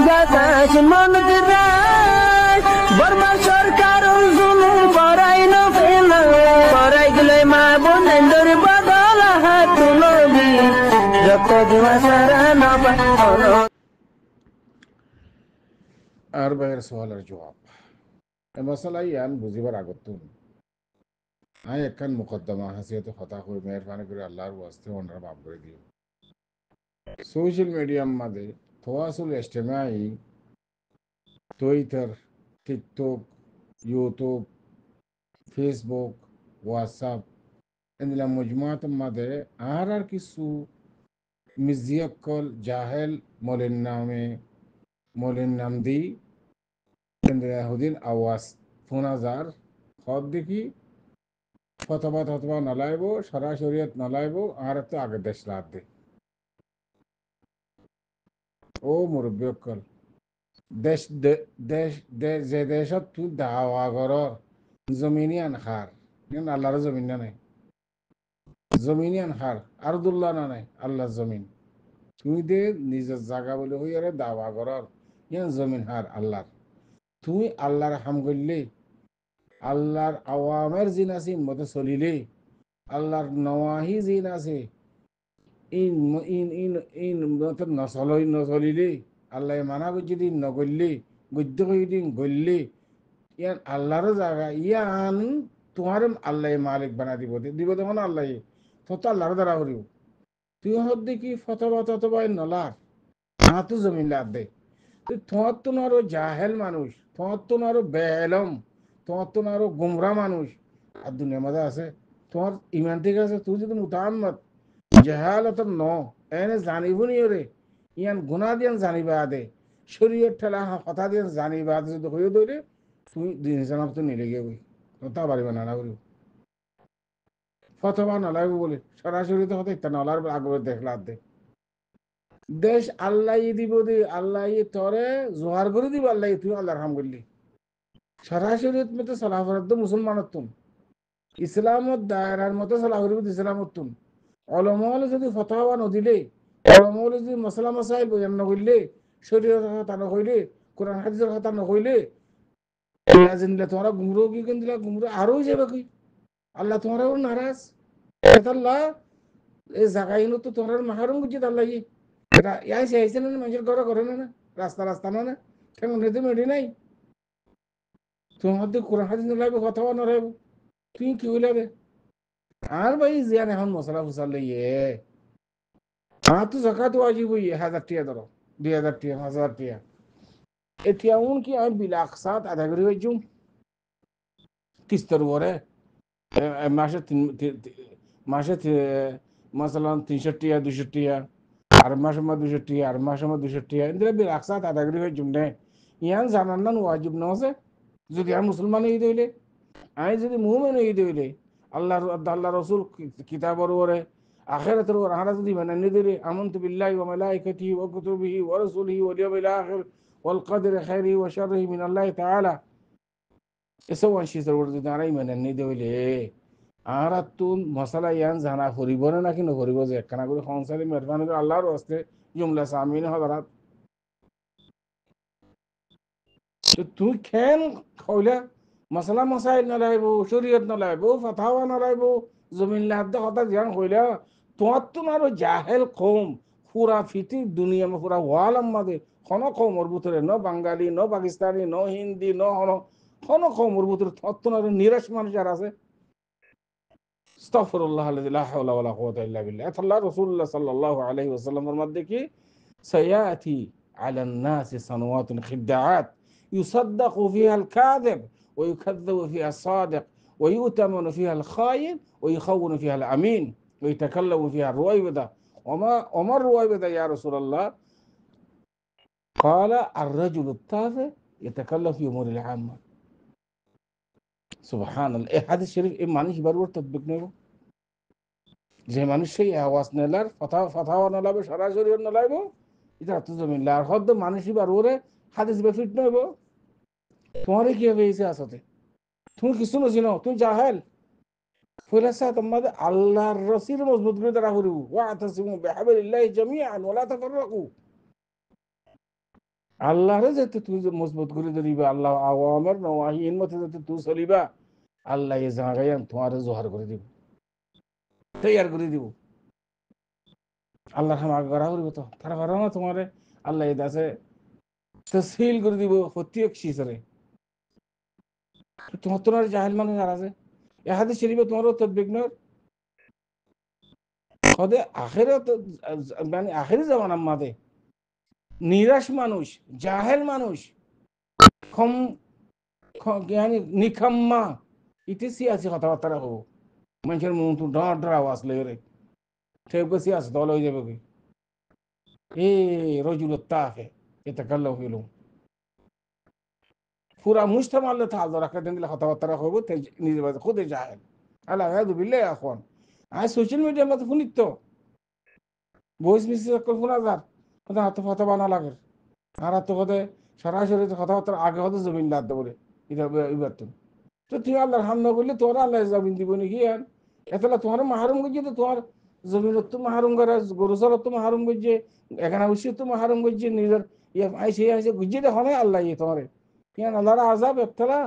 বাতাস মন দিরাই বর্মা সরকার জুলুম করাই না ফেলা করাই গেলে মা বোনেদের বদল হাত তুলবি যত দিবা সারা না পানো। আর বাইরের সওয়ালের জবাব এ মশলা ইয়ান বুঝিবার আগতুন আই একখান মুকদ্দমা হাসিয়ত হতা হয়ে মেহরবানি করে আল্লাহর ওয়াস্তে ওনারা মাফ করে দিও। সোশ্যাল মিডিয়ার মাঝে তওয়াসুল ইজতিমাই Twitter, TikTok, YouTube, Facebook, WhatsApp এগুলা মজমুআতের মাঝে আর কিছু মিজিয়কল জাহেল মলিন নাম দি হুদিন আওয়াজ ফোনাজার সব দেখি ফতবা নলাইব সারা শরীয়ত নলাইব আর তো আগে দেশ রাত দে ও মুরব্বীকল দেশ দেশ যে দেশত তুই দাওয়া কর জমিনি আনখার আল্লাহর জমিন না নাই জমিনি আনখার আরদুল্লাহ না নাই আল্লাহর জমিন তুই দে নিজের জায়গা বলে হই আরে দাওয়া কর ইয়ান জমিন হার আল্লাহর তুই আল্লাহর হাম করলে আল্লাহর আওয়ামের জিন আছে মতো চলিলে আল্লাহর নওয়াহি জিন আছে ইন ইন ইন ইন মতো নচলিলে আল্লাহ মানা যদি নগরলে গদ্য দিন গললে ইয়ান আল্লাহর জায়গা ইয়ান তোমার আল্লাহ মালিক বানা দিব দেখুন আল্লাহ তত আল্লাহর দ্বারা করিব তুই হত দেখি ফতবা নলার হাতু জমিন লাভ দে তোমার তো আরো জাহেল মানুষ তোমার তো আরো বেলম তোমার তো আরো গুমরা মানুষ আর দুনিয়ার মধ্যে আছে তোমার ইমান ঠিক আছে তুই যদি মুতাম্মত জাহালত ন এনে জানিব নি রে ইয়ান গুণা দিয়ান জানিবা দে শরীয়ত ঠেলা কথা দিয়ান জানিবা যদি হয়ে দৌড়ে তুই দিন জানাব তো নিলেগে বই তা পারিবা না বলি ফতবা নলাইব বলে সরাসরি তো হতে একটা নলার আগে দেখলা দে দেশ আল্লাহ দিব দি আল্লাহ তরে জোহার করে দিব আল্লাহ তুই আল্লাহর হাম করলি সরাসরি মতো সলাফরত মুসলমানত তুম ইসলামত দায়রার মতো সলাহ করিব ইসলামত তুম অলমল যদি ফতোয়া নদিলে অলমল যদি মশলা মশাইল বয়ান নকরলে শরীরের কথা নকইলে কোরআন হাদিসের কথা নকইলে জিনলে তোমরা গুমরো কি কেন দিলা গুমরো আরো যাবে কি আল্লাহ তোমরা নারাজ আল্লাহ এই জায়গায় তো তোমরা মাহারুম বুঝি আল্লাহ এটা ইয়াইছে আইছে না মানুষের ঘরে ঘরে না রাস্তা না কেমন রেতে মেডি নাই তোমার তো কোরআন হাদিস নলাইব ফতোয়া নলাইব তুই কি হইলাবে আর ভাই জিয়ান এখন মশলা ফুসাল লইয়ে তো জাকাত ওয়াজিব হইয়ে 1000 টাকা ধরো 2000 টাকা 5000 টাকা এতিয়া কি আমি বিলাক সাত আধা করে হইছুম কিস্তর উপরে মাসে মাসালান 300 টাকা 200 টাকা আর মাসে 200 টাকা আর মাসে 200 টাকা এদের বিলাক সাত আধা করে হইছুম নে ইয়ান জানান না ওয়াজিব না আছে যদি আমি মুসলমান হই দইলে আমি যদি মুমিন হই দইলে আল্লাহ রসুল কিতাবর ওরে আখিরাতের ওর হারা যদি মানানি দিলে আমনতু বিল্লাহি ওয়া মালাইকাতিহি ওয়া কুতুবিহি ওয়া রাসূলিহি ওয়াল ইয়াউমিল আখির ওয়াল কদরি খাইরিহি ওয়া শাররিহি মিন আল্লাহি তাআলা এসব অংশীদার ওর যদি আরাই মানানি দিলে আর তুন মশলা ইয়ান জানা করিব না নাকি নকরিব যে একখানা করে সংসারে মেহরবানি করে আল্লাহর ওয়াস্তে জুমলা সামিন হযরত তুই কেন কইলা মশলা মশাইল নলাইব শরীয়ত নলাইব ফাতাওয়া নলাইব জমিন লাদ কথা জ্ঞান কইলা তোমার তো আরো জাহেল কম পুরা ফিতি দুনিয়া মে পুরা ওয়ালাম মাদে কোন কমর ভিতরে ন বাঙালি ন পাকিস্তানি ন হিন্দি ন কোন কমর ভিতরে তোমার আরো নিরাশ মানুষ আর আছে আস্তাগফিরুল্লাহ আল্লাযী লা হাওলা ওয়ালা কুওয়াতা ইল্লা বিল্লাহ আল্লাহ রাসূলুল্লাহ সাল্লাল্লাহু আলাইহি ওয়াসাল্লামের মধ্যে কি সায়াতি আলান নাস সানাওয়াতুন খিদাআত يصدق فيها الكاذب ويكذب فيها الصادق ويؤتمن فيها الخائن ويخون فيها الأمين ويتكلم فيها الرويبضة وما الرويبضة يا رسول الله قال الرجل التافه يتكلم في أمور العامة سبحان الله إيه هذا الشريف إيه معنيش برور تطبيق نيبو যে মানুষ সেই আওয়াজ নেলার ফাতাওয়া নলাবে সরাসরি নলাইব এটা তুজমিন লার হদ মানুষই বারোরে হাদিস বেফিট নইব তোমার কি হবে এসে আসতে তুমি কিছু নছিনো তুমি জাহেল ফিরাসা তোমাদের আল্লাহর রসির মজবুত করে তারা করিব ওয়াতাসিমু বিহাবিলিল্লাহি জামিআন ওয়া লা তাফাররাকু আল্লাহরে যাতে তুই মজবুত করে ধরিবা, আল্লাহ আওয়ামের নওয়াহি এর মধ্যে যাতে তুই চলিবা, আল্লাহ এ জায়গায় তোমার জোহার করে দিব, তৈয়ার করে দিব। আল্লাহ হামাক গড়া করিব তো তারা গড়া না তোমারে, আল্লাহ এ দাসে তসহিল করে দিব প্রত্যেক শিসরে। তোমার তোমার জাহেল মানুষ আর আছে এ হাদিস শরীফে তোমারও তদবিক নয় হদে আখেরাত, মানে আখেরি জামানার মাঝে নিরাশ মানুষ, জাহেল মানুষ, খম yani নিখাম্মা ইতিসি আছে কথাবার্তা হবো, মানুষের মুখ তো ডর ডর আওয়াজ লেগে রে ঠিক বেশি আছে দল হয়ে যাবে কি এ রজুল তাফে এটা কাল্লা হইল পুরা মুস্তাম আল্লাহ তাআলা রাখা দেন দিলে কথাবার্তা হবো নিজে বাজে খুদে জাহেল আল্লাহ ইয়াদু বিল্লাহ এখন আজ সোশ্যাল মিডিয়ার মধ্যে শুনিত তো ভয়েস মেসেজ করে শোনা যার কথা হাতে কথা বানা লাগে আর তো কথা সরাসরি কথাবার্তার আগে হতে জমিন লাদ বলে এটা এবার তো তুই আল্লাহর হাম না করলে তোর আল্লাহ জমিন দিব নাকি আর এতলা তোমার মাহারুম করছে তো তোমার জমিন তো মাহারুম করা গরু চল তো মাহারুম করছে এখানে উচিত তো মাহারুম করছে নিজের ইয়ে আইসে আইসে গুজিয়ে দেখো না আল্লাহ ইয়ে তোমার কেন আল্লাহর আজাব এতলা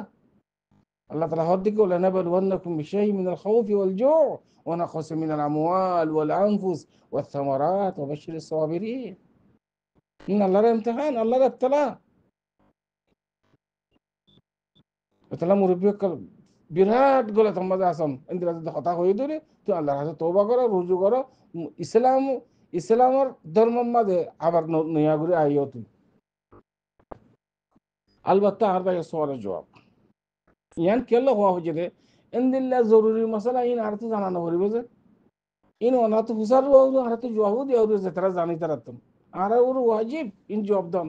আল্লাহ তালা হর দিকে বলে نبلونكم بشيء من الخوف والجوع ونقص من الأموال والأنفس والثمرات وبشر الصابرين إن الله امتحان الله ابتلا তাহলে মুরব্বী বিরাট গলে তোমাদের আসাম ইন্দিরা যদি হতা হয়ে ধরে তুই আল্লাহর হাতে তওবা করো, রুজু করো, ইসলাম ইসলামের ধর্মের মাঝে আবার নয়া করে আইও তুই। আলবাত্তা আর ভাই সওয়ালের জবাব ইয়ান কেলা হওয়া হয়েছে রে ইনদিল্লা জরুরি মশলা ইন আর তো জানানো করিব যে ইন ওনা তো হুসার আর তো জবাবও দেওয়া যে তারা জানি তারা তো আর ওর ওয়াজিব ইন জবাব দান।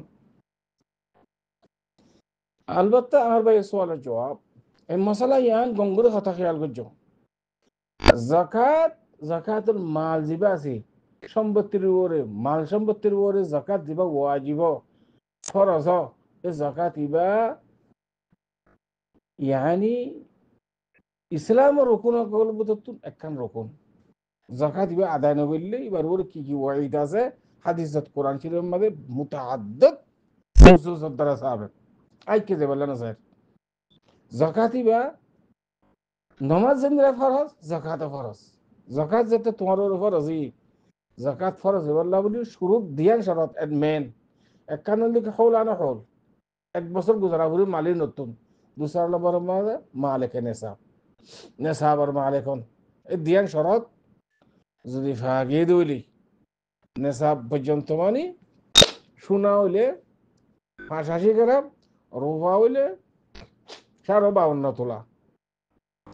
আলবাত্তা আর ভাই সওয়ালের জবাব এই মশলা ইয়ান গঙ্গুর কথা খেয়াল করছো জাকাত, জাকাতুল মাল জিবা আছে সম্পত্তির উপরে, মাল সম্পত্তির উপরে জাকাত দিবা ওয়াজিব ফরজ। এই জাকাত ইবা ইয়ানি ইসলামের রকুন একখান রকুন জাকাত ইবা আদায় না করলে এবার ওর কি কি ওয়াইদ আছে হাদিসত কোরআন শরীফের মধ্যে মুতাআদ্দিদ নুসুসত দ্বারা সাবেক আইকে যে বললেন স্যার জাকাত ইবা নামাজ যেমন ফরজ জাকাত ফরজ, জাকাত যেতে তোমার ফরজই জাকাত ফরজ হইবাল্লা বলি শুরুত দিয়ান শরত এড মেন একখান লিখে হল আনা হল এক বছর গুজারা বুড়ি মালির নতুন দুসরা নম্বর মাঝে মালেকে নেশাব নেশাব আর মালেকন এই দিয়ান শরত যদি ভাগিয়ে দইলি নেশাব পর্যন্ত মানি সোনা হইলে 85 গ্রাম, রূপা হইলে 52 তোলা,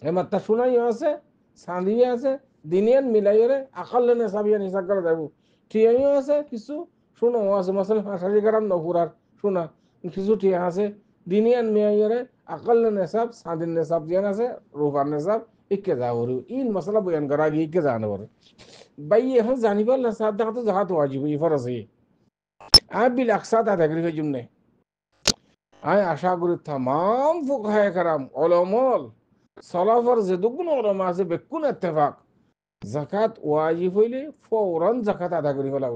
এমাত্র সোনাইও আছে চাঁদিও আছে দিনিয়ান মিলাইরে আকালে নেশাবিয়া নিশাব করা যাব টিয়াইও আছে কিছু শোনো আছে মাসাল 85 গ্রাম নপুরার শোনা কিছু টিয়া আছে দিনিয়ান মিলাইরে আকালে নেশাব চাঁদিন নেশাব দিয়ান আছে রূপার নেশাব ইকে যাব ইন মশলা বয়ান করা গিয়ে ইকে জানো বড় ভাই এখন জানিবার নেশাব দেখা তো যাহা তো ওয়াজিব ই ফরজ আই বিল আকসাদ আদায় করি জন্য আই আশা করি তাম ফুকাহায়ে কেরাম উলামাল সালাফার যে দুগুণ ওলামা আছে বেকুন ইত্তেফাক জাকাত ওয়াজিব হইলে ফৌরান জাকাত আদায় করি ফেলা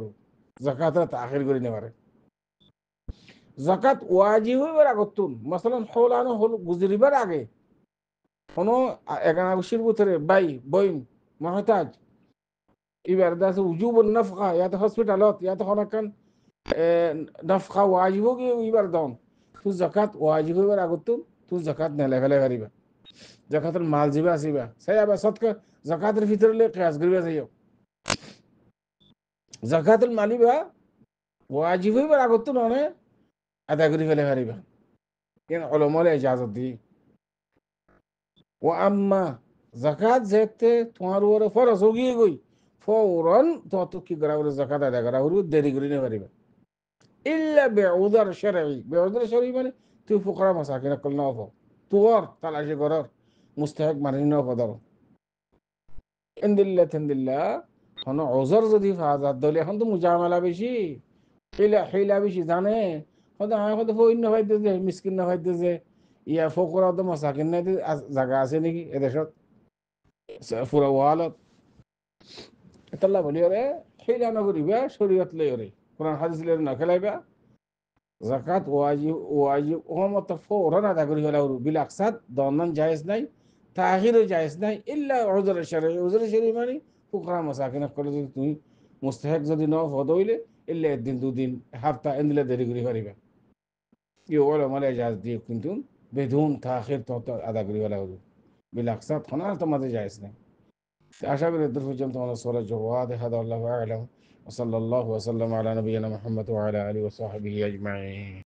জাকাত তাখির করি নেবারে জাকাত ওয়াজিব হইবার আগতুন মাসালান হলানো হল গুজরিবার আগে কোনো 11 বছর ভিতরে বাই বইন মহতাজ এবার দাসে উজুবুন নাফকা ইয়াতে হসপিটালত ইয়াতে হনাকান নাফকা ওয়াজিব গিয়ে এবার দন তুই জাকাত ওয়াজিব হইবার আগতুন তুই জাকাত নেলে ফেলে পারিবা জাকাতের মাল জিবা আসিবা সেই আবার সৎকা জাকাতের ভিতরে কিয়াস করিবা যাইও জাকাতুল মালিবা ওয়াজিব হইবার আগতুন অনে আদায় করি ফেলে পারিবা কেন উলামায়ে ইজাজত দি ও আম্মা জাকাত যেতে তোমার উপরে ফরজ হয়ে গই ফৌরন তত কি করা হলো জাকাত আদায় করা হলো দেরি করে নিতে পারিবা ইল্লা বিউদার শরঈ বিউদার শরঈ মানে তুই ফুকরা মাসাকিন কল না হবো তোর তালাশি করার মুস্তাহিক মানি না পদার ইনদিল্লাহ হন ওজর যদি ফাজাত দলি এখন তো মুজামালা বেশি হিলা বেশি জানে হয়তো আমি হয়তো ফইন ভাইতে যে মিসকিন না ভাইতে যে ইয়া ফকরা তো মাসাকিন নাই জায়গা আছে নাকি এদেশত পুরা ওয়ালত এতলা বলি ওরে হিলা নগরিবা শরীয়ত লই ওরে কোরআন হাদিস লই না খেলাইবা জাকাত ওয়াজিব ওয়াজিব ওমত ফৌরান আদা করি হলা বিলাকসাত দনন জায়েজ নাই তাহিরও জায়েজ নাই ইল্লা উযর শরঈ মানে ফুকরা মাসাকিন করে যদি তুমি মুস্তাহিক যদি ন হদ হইলে ইল্লা একদিন দুদিন হাফতা এন্দিলে দেরি করি পারিবা ই ওলা মানে জায়েজ দিয়ে কিন্তু বেদুন তাখির তো আদা করি হলা বিলাকসাত খনার তোমাদের জায়েজ নাই আশা করি দূর পর্যন্ত আমাদের সূরা জওয়াদ হাদা আল্লাহু আ'লাম ওয়া সাল্লাল্লাহু ওয়া সাল্লাম আলা নবিয়িনা মুহাম্মদ ওয়া আলা আলিহি ওয়া সাহবিহি আজমাইন